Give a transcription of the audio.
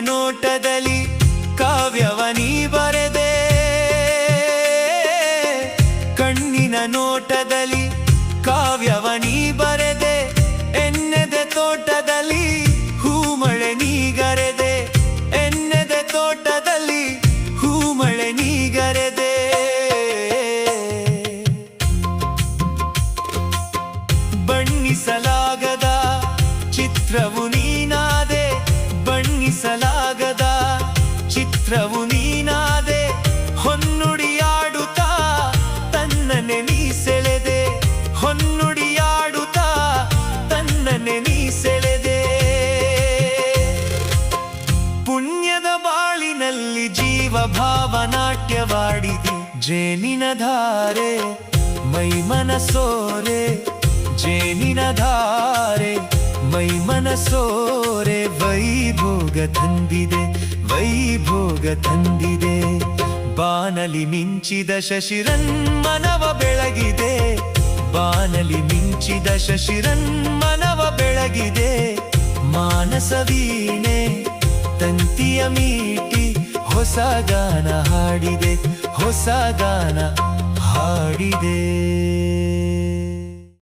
ನೋಟದಲ್ಲಿ ಕಾವ್ಯವನಿ ಬರೆದೆ, ಕಣ್ಣಿನ ನೋಟದಲ್ಲಿ ಕಾವ್ಯವನಿ ಬರೆದೆ, ಎನ್ನೆದೆ ತೋಟದಲ್ಲಿ ಹೂಮಳೆ ನೀಗರೆದೆ, ಎನ್ನೆದೆ ತೋಟದಲ್ಲಿ ಹೂಮಳೆ ನೀಗರೆದೆ. ಬಣ್ಣಿಸಲಾಗದ ಚಿತ್ರವು ನೀನಾದೆ, ಬಣ್ಣಿಸಲಾಗದ ಚಿತ್ರವು ನೀನಾದೆ, ಹೊನ್ನುಡಿಯಾಡುತ್ತಾ ತನ್ನನೆ ನೀ ಸೆಳೆದೆ, ಹೊನ್ನುಡಿಯಾಡುತ್ತಾ ತನ್ನನೆ ನೀ ಸೆಳೆದೆ. ಪುಣ್ಯದ ಬಾಳಿನಲ್ಲಿ ಜೀವ ಭಾವನಾಟ್ಯವಾಡಿದಿ, ಜೇನಿನ ಧಾರೆ ಮೈ ಮನಸೋರೆ, ಜೇನಿನ ಧಾರೆ ಮೈ ಮನಸೋರೆ, ವೈಭೋಗ ತಂದಿದೆ, ವೈಭೋಗ ತಂದಿದೆ. ಬಾನಲಿ ಮಿಂಚಿದ ಶಶಿರನ್ಮನವ ಬೆಳಗಿದೆ, ಬಾನಲಿ ಮಿಂಚಿದ ಶಶಿರನ್ಮನವ ಬೆಳಗಿದೆ. ಮಾನಸ ವೀಣೆ ತಂತಿಯ ಮೀಟಿ ಹೊಸ ಗಾನ ಹಾಡಿದೆ, ಹೊಸ ಗಾನ ಹಾಡಿದೆ.